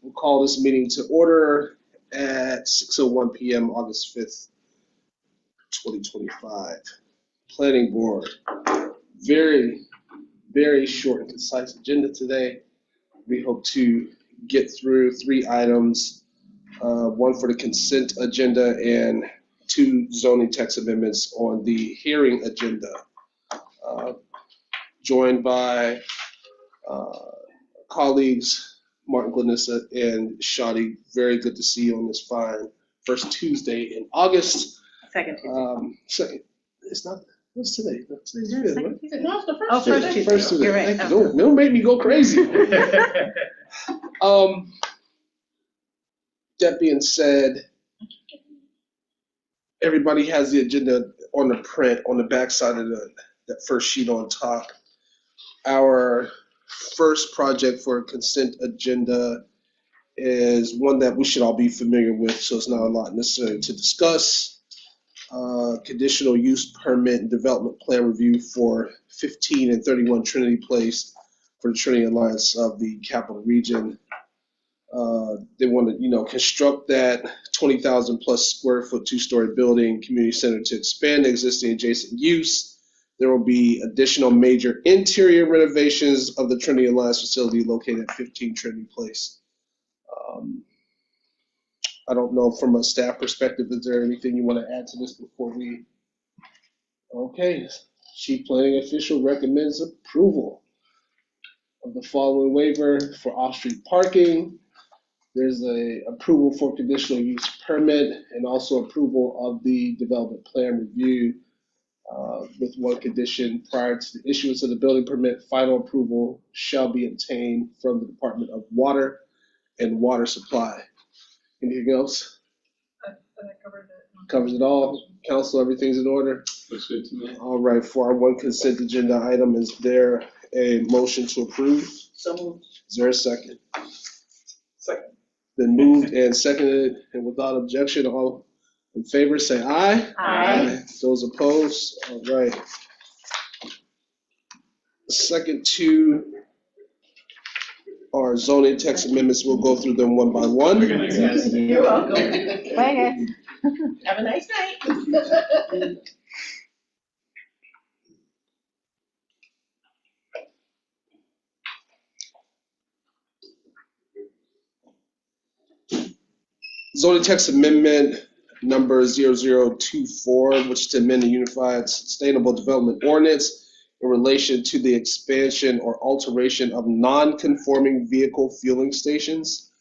We'll call this meeting to order at 6:01 p.m. August 5th, 2025. Planning Board. Very, very short and concise agenda today. We hope to get through 3 items, one for the consent agenda and 2 zoning text amendments on the hearing agenda. Joined by colleagues Martin Glenissa and Shadi. Very good to see you on this fine first Tuesday in August. Second Tuesday. Second. It's not. What's today? Today's Is it fifth, second right? Tuesday? No, it's the Oh, first first Tuesday. First Tuesday. You're right. Thank you. Don't make me go crazy. That being said, everybody has the agenda on the print on the back side of that first sheet on top. Our first project for a consent agenda is one that we should all be familiar with, so it's not a lot necessary to discuss. Conditional use permit and development plan review for 15 and 31 Trinity Place for the Trinity Alliance of the Capital Region. They want to, construct that 20,000 plus square foot 2-story building community center to expand the existing adjacent use. There will be additional major interior renovations of the Trinity Alliance facility located at 15 Trinity Place. I don't know from a staff perspective, is there anything you want to add to this before we? Okay, Chief Planning Official recommends approval of the following waiver for off-street parking. There's a approval for conditional use permit and also approval of the development plan review with one condition: prior to the issuance of the building permit, final approval shall be obtained from the Department of Water and Water Supply. Anything else? That covered it. Covers it all. Council, everything's in order? Looks good to me. All right, for our one consent agenda item, is there a motion to approve? So moved. Is there a second? Second. Been moved and seconded, and without objection, all in favor say aye. Aye. Those opposed? All right. Second 2 are zoning text amendments. We'll go through them one by one. You're welcome. Bye, guys. Have a nice night. Zoning text amendment number 0024, which is to amend the Unified Sustainable Development Ordinance in relation to the expansion or alteration of non-conforming vehicle fueling stations.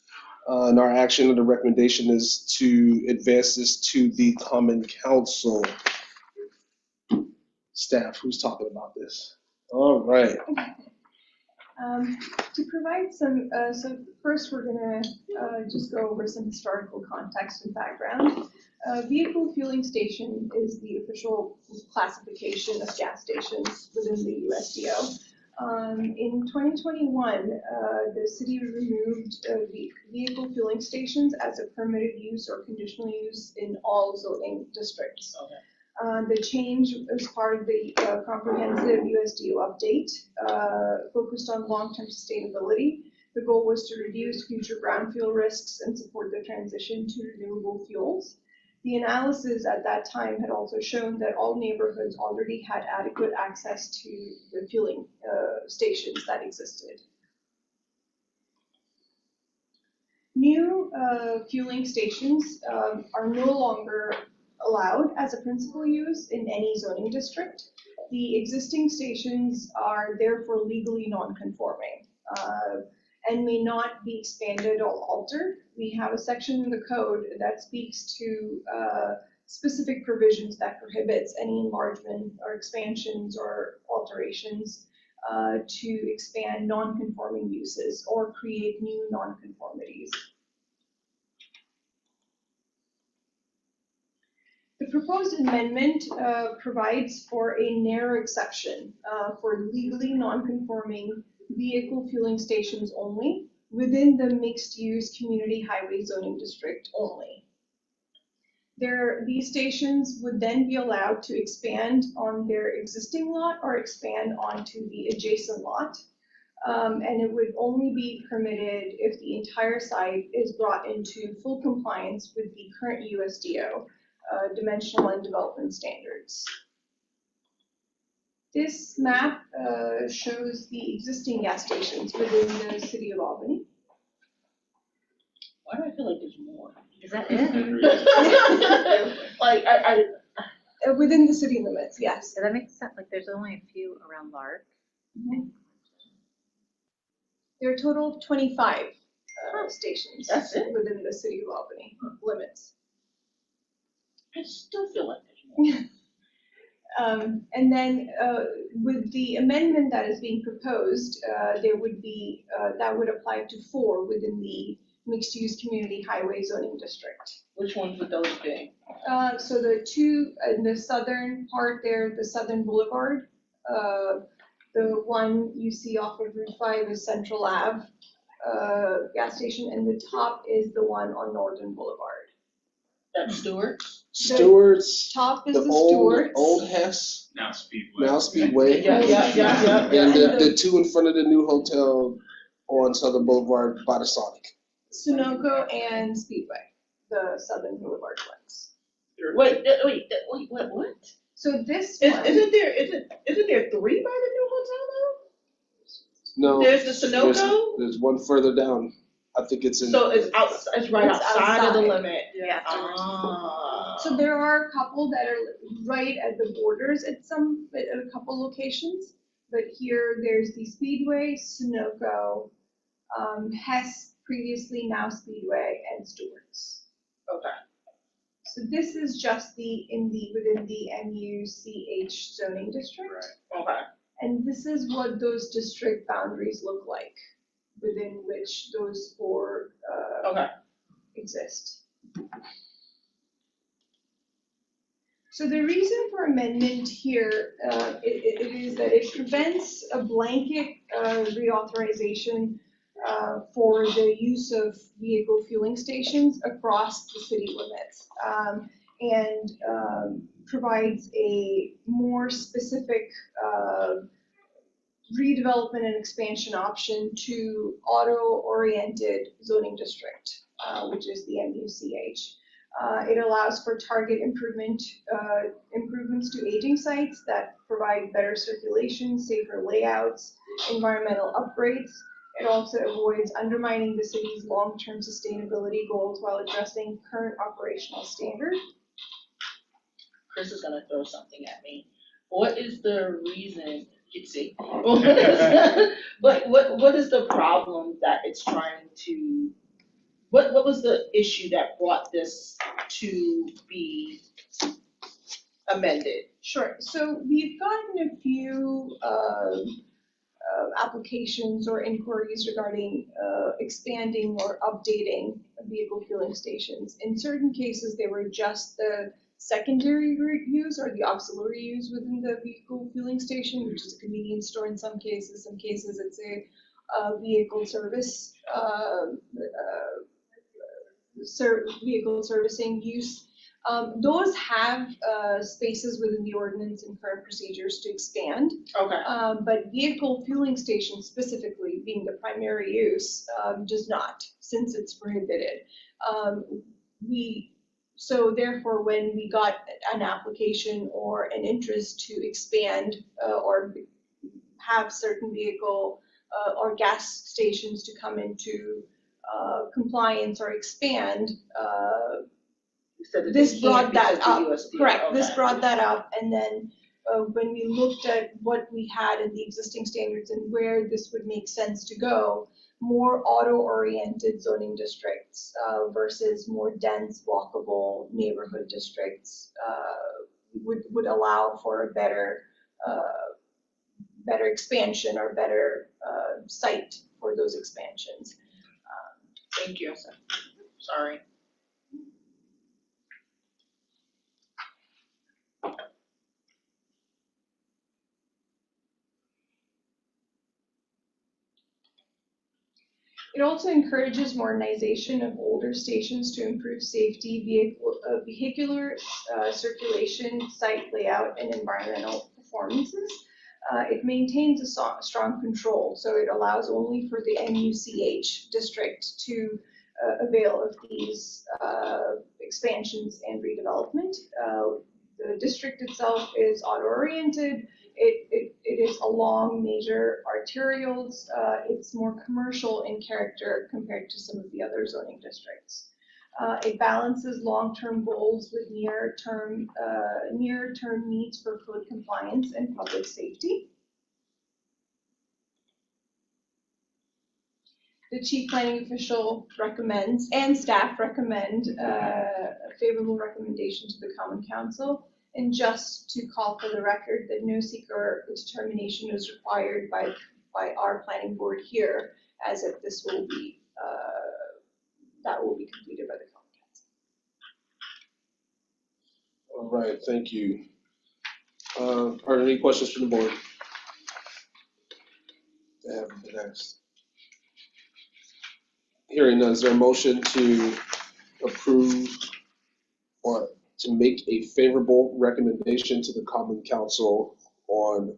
And our action and the recommendation is to advance this to the Common Council. Staff, who's talking about this? All right. To provide some, so first we're gonna just go over some historical context and background. Vehicle fueling station is the official classification of gas stations within the USDO. In 2021, the city removed vehicle fueling stations as a permitted use or conditional use in all zoning districts. Okay. The change is part of the comprehensive USDO update focused on long-term sustainability. The goal was to reduce future brown fuel risks and support the transition to renewable fuels. The analysis at that time had also shown that all neighborhoods already had adequate access to the fueling stations that existed. New fueling stations are no longer allowed as a principal use in any zoning district. The existing stations are therefore legally non-conforming and may not be expanded or altered. We have a section in the code that speaks to specific provisions that prohibits any enlargement or expansions or alterations to expand non-conforming uses or create new non-conformities. The proposed amendment provides for a narrow exception for legally non-conforming vehicle fueling stations only within the mixed-use community highway zoning district only. These stations would then be allowed to expand on their existing lot or expand onto the adjacent lot. And it would only be permitted if the entire site is brought into full compliance with the current USDO dimensional and development standards. This map shows the existing gas stations within the city of Albany. Why do I feel like there's more? Is that it? Like, Within the city limits, yes. So that makes sense, like there's only a few around Lark. There are a total of 25 stations That's it? within the city of Albany limits. I still feel like there's more. And then with the amendment that is being proposed, there would be, that would apply to 4 within the mixed-use community highway zoning district. Which ones would those be? So the 2 in the southern part there, the Southern Boulevard, the one you see off of Route 5 is Central Ave gas station, and the top is the one on Northern Boulevard. That's Stewart's? Stewart's, Top is the the old Stewart's. Hess, Now Speedway. now Speedway. Yeah. And the 2 in front of the new hotel on Southern Boulevard by the Sonic. Sunoco and Speedway, the Southern Boulevard ones. Wait, what? So this one, Isn't there 3 by the new hotel No. though? There's the Sunoco, There's one further down. I think it's in. so it's right It's outside of the outside. limit. Yeah. Ah. so there are a couple that are right at the borders at a couple locations. But here, there's the Speedway, Sunoco, Hess, previously now Speedway, and Stewart's. Okay. So this is just within the MUCH zoning district. Okay. And this is what those district boundaries look like, within which those 4 Okay. exist. So the reason for amendment here, it is that it prevents a blanket reauthorization for the use of vehicle fueling stations across the city limits, and provides a more specific redevelopment and expansion option to auto-oriented zoning district, which is the MUCH. It allows for target improvements to aging sites that provide better circulation, safer layouts, environmental upgrades. It also avoids undermining the city's long-term sustainability goals while addressing current operational standards. Chris is gonna throw something at me. What is the reason, you see? What is the problem that it's trying to, what was the issue that brought this to be amended? Sure, so we've gotten a few applications or inquiries regarding expanding or updating vehicle fueling stations. In certain cases, they were just the secondary use or the auxiliary use within the vehicle fueling station, which is a convenience store in some cases. Some cases it's a vehicle service, vehicle servicing use. Those have spaces within the ordinance and current procedures to expand. Okay. But vehicle fueling stations specifically, being the primary use, does not, since it's prohibited. So therefore, when we got an application or an interest to expand or have certain vehicle or gas stations to come into compliance or expand, this brought that up. Correct, this brought that up, and then when we looked at what we had in the existing standards and where this would make sense to go, more auto-oriented zoning districts versus more dense, walkable neighborhood districts would allow for a better expansion or better site for those expansions. Thank you. Sorry. It also encourages modernization of older stations to improve safety, vehicular circulation, site layout, and environmental performances. It maintains a strong control, so it allows only for the NUCH district to avail of these expansions and redevelopment. The district itself is auto-oriented. It is along major arterials. It's more commercial in character compared to some of the other zoning districts. It balances long-term goals with near-term needs for code compliance and public safety. The chief planning official recommends, and staff recommend, a favorable recommendation to the Common Council. And just to call for the record that no seeker determination is required by our planning board here, as if this will be, that will be completed by the Common Council. All right, thank you. Are there any questions from the board? That haven't been asked. Hearing none, is there a motion to approve or to make a favorable recommendation to the Common Council on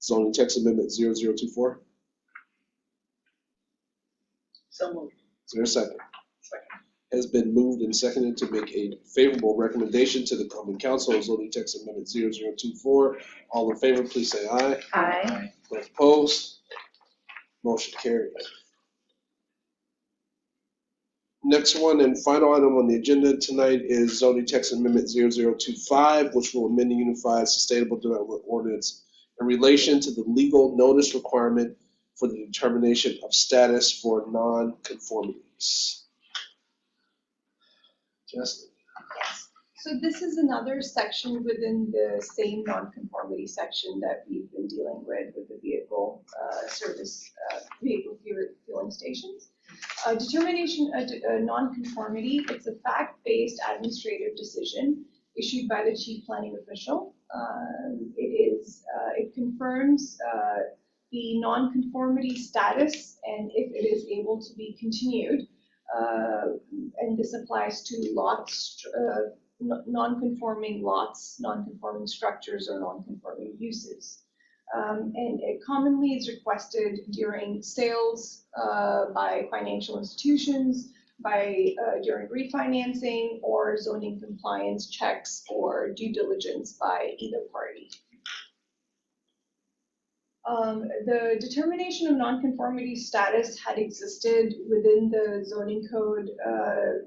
zoning text amendment 0024? So moved. Is there a second? Second. Has been moved and seconded to make a favorable recommendation to the Common Council on zoning text amendment 0024. All in favor, please say aye. Aye. Those opposed? Motion carries. Next one and final item on the agenda tonight is zoning text amendment 0025, which will amend the Unified Sustainable Development Ordinance in relation to the legal notice requirement for the determination of status for non-conformities. Justin. Yes. So this is another section within the same nonconformity section that we've been dealing with the vehicle vehicle fueling stations. Determination of nonconformity, it's a fact-based administrative decision issued by the chief planning official. It confirms the nonconformity status and if it is able to be continued. And this applies to lots, non-conforming lots, non-conforming structures, or non-conforming uses. And it commonly is requested during sales by financial institutions, during refinancing, or zoning compliance checks or due diligence by either party. The determination of nonconformity status had existed within the zoning code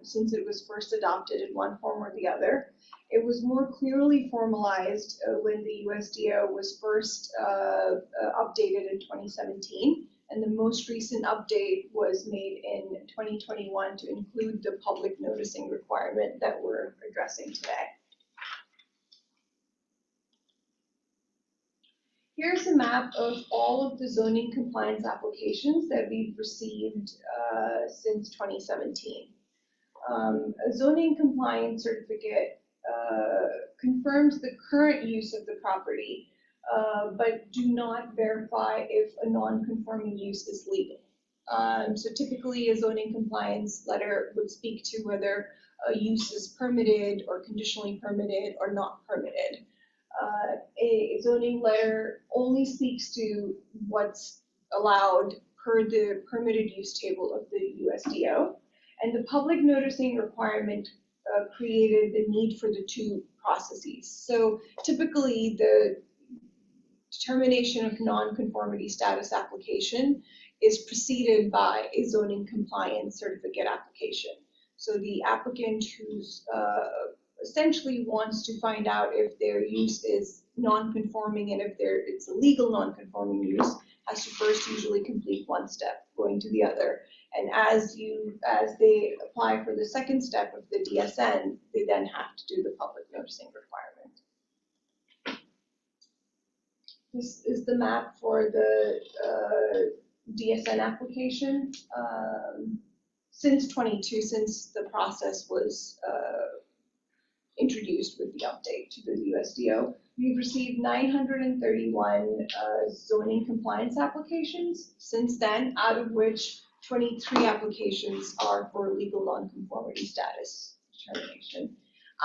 since it was first adopted in one form or the other. It was more clearly formalized when the USDO was first updated in 2017, and the most recent update was made in 2021 to include the public noticing requirement that we're addressing today. Here's a map of all of the zoning compliance applications that we've received since 2017. A zoning compliance certificate confirms the current use of the property, but do not verify if a non-conforming use is legal. So typically a zoning compliance letter would speak to whether a use is permitted or conditionally permitted or not permitted. A zoning letter only speaks to what's allowed per the permitted use table of the USDO, and the public noticing requirement created the need for the two processes. So typically the determination of non-conformity status application is preceded by a zoning compliance certificate application. So the applicant who's essentially wants to find out if their use is non-conforming and if it's a legal non-conforming use has to first usually complete one step, going to the other. And as they apply for the second step of the DSN, they then have to do the public noticing requirement. This is the map for the DSN application. Since the process was introduced with the update to the USDO, we've received 931 zoning compliance applications since then, out of which 23 applications are for legal nonconformity status determination.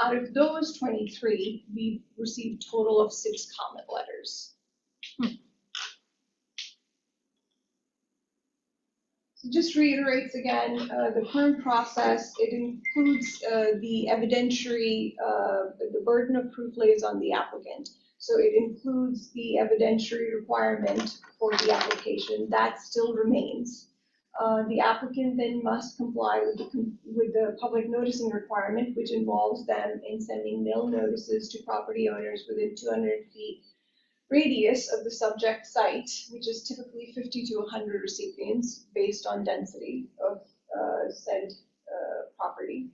Out of those 23, we've received a total of 6 comment letters. So just reiterates again, the current process, it includes the evidentiary, the burden of proof lays on the applicant. So it includes the evidentiary requirement for the application, that still remains. The applicant then must comply with the public noticing requirement, which involves them in sending mail notices to property owners within 200 feet radius of the subject site, which is typically 50 to 100 recipients based on density of said property.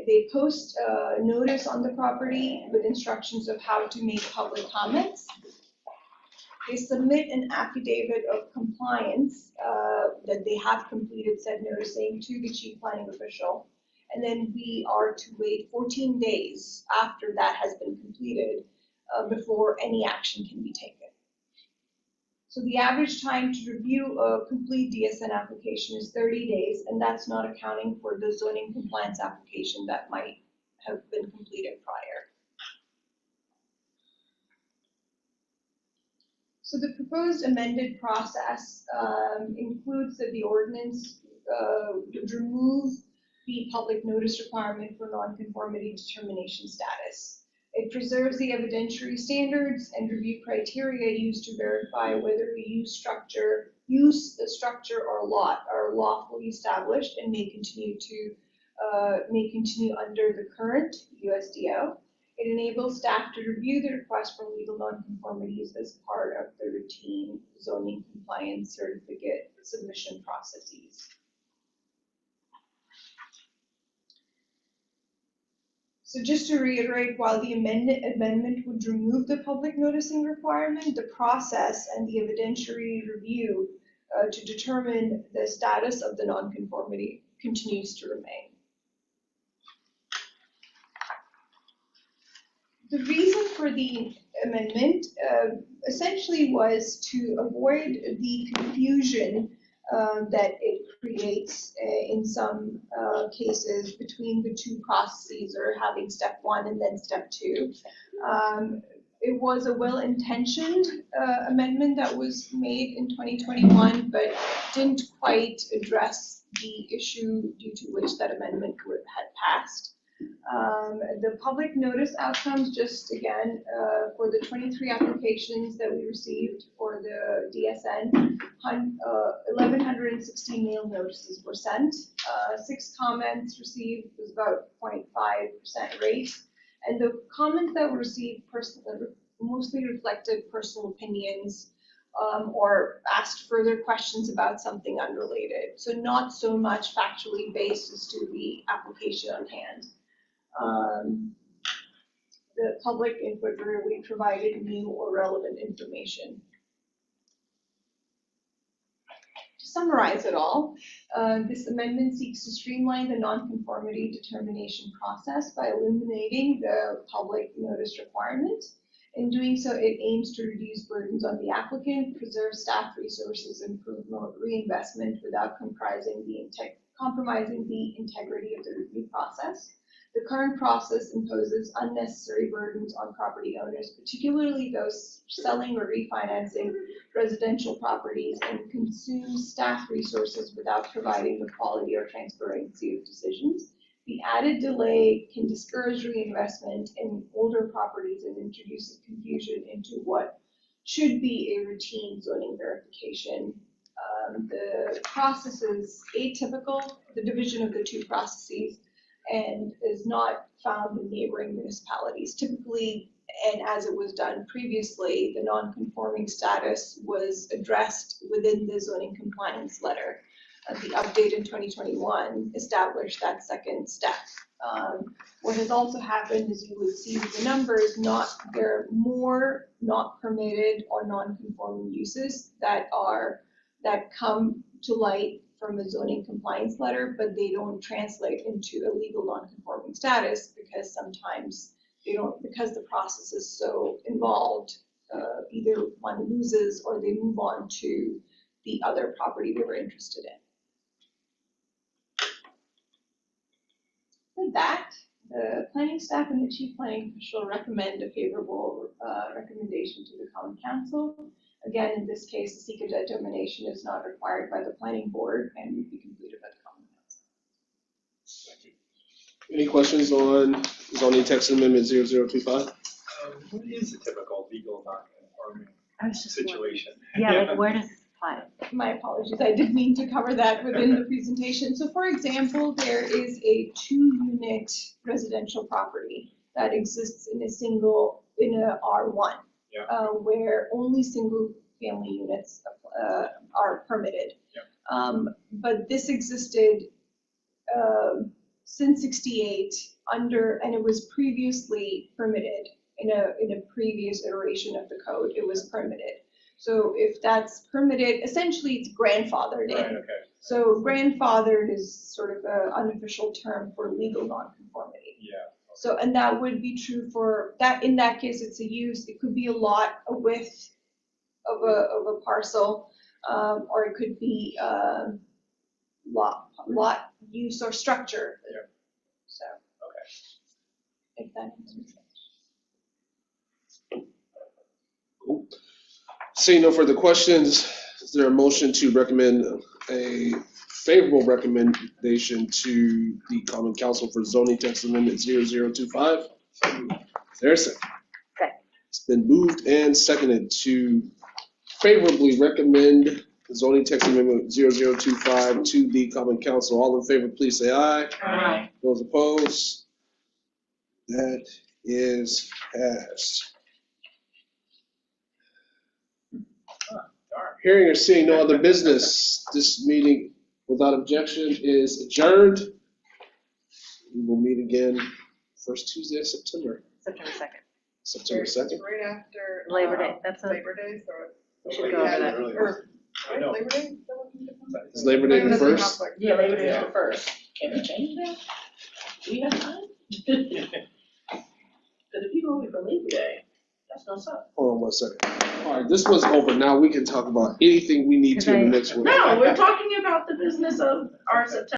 They post notice on the property with instructions of how to make public comments. They submit an affidavit of compliance that they have completed said noticing to the chief planning official. And then we are to wait 14 days after that has been completed before any action can be taken. So the average time to review a complete DSN application is 30 days, and that's not accounting for the zoning compliance application that might have been completed prior. So the proposed amended process includes that the ordinance would remove the public notice requirement for nonconformity determination status. It preserves the evidentiary standards and review criteria used to verify whether the use, the structure, or lot are lawfully established and may continue under the current USDO. It enables staff to review the request for legal nonconformities as part of the routine zoning compliance certificate submission processes. So just to reiterate, while the amendment would remove the public noticing requirement, the process and the evidentiary review to determine the status of the nonconformity continues to remain. The reason for the amendment essentially was to avoid the confusion that it creates in some cases between the two processes, or having step one and then step two. It was a well-intentioned amendment that was made in 2021, but didn't quite address the issue due to which that amendment had passed. The public notice outcomes, just again, for the 23 applications that we received for the DSN, 1,116 mail notices were sent. 6 comments received was about 0.5% rate. And the comments that were received mostly reflected personal opinions or asked further questions about something unrelated. So not so much factually based as to the application on hand. The public input really provided new or relevant information. To summarize it all, this amendment seeks to streamline the nonconformity determination process by eliminating the public notice requirement. In doing so, it aims to reduce burdens on the applicant, preserve staff resources, and promote reinvestment without compromising the integrity of the review process. The current process imposes unnecessary burdens on property owners, particularly those selling or refinancing residential properties, and consumes staff resources without providing the quality or transparency of decisions. The added delay can discourage reinvestment in older properties and introduce confusion into what should be a routine zoning verification. The process is atypical, the division of the two processes, and is not found in neighboring municipalities. Typically, and as it was done previously, the non-conforming status was addressed within the zoning compliance letter. The update in 2021 established that second step. What has also happened is you would see the numbers, there are more not permitted or non-conforming uses that come to light from a zoning compliance letter, but they don't translate into a legal non-conforming status because sometimes they don't, because the process is so involved, either one loses or they move on to the other property they were interested in. With that, the planning staff and the chief planning official recommend a favorable recommendation to the common council. Again, in this case, the secret determination is not required by the planning board and would be completed by the common council. Any questions on zoning text amendment 0025? What is a typical legal non-conforming I was just wondering. situation? Yeah, like where does this apply? My apologies, I did mean to cover that within the presentation. So for example, there is a 2-unit residential property that exists in a R1. Yeah. Where only single family units are permitted. Yeah. But this existed since '68 and it was previously permitted in a previous iteration of the code, it was permitted. So if that's permitted, essentially it's grandfathered in. Right, okay. So grandfathered is sort of an unofficial term for legal nonconformity. Yeah. So, and that would be true for that, in that case, it's a use, it could be a lot, a width of a parcel, or it could be, lot use or structure. Yeah. So. Okay. If that makes sense. Cool. Seeing no further questions, is there a motion to recommend a favorable recommendation to the Common Council for zoning text amendment 0025? Is there a second? Second. It's been moved and seconded to favorably recommend the zoning text amendment 0025 to the Common Council. All in favor, please say aye. Aye. Those opposed? That is passed. Hearing or seeing no other business, this meeting without objection is adjourned. We will meet again first Tuesday of September, September 2nd. September 2nd. Right after. Labor Day, that's a, Labor Day, so we it's. should go over that. Or, I know. Labor Day? Is that what you said? Is Labor Day the Doesn't first? conflict. Yeah, Labor Day is the first. Can we change that? Do we have time? Cause if you go for Labor Day, that's gonna suck. Hold on one second. All right, this one's over. Now we can talk about anything we need to in the next one. No, we're talking about the business of our September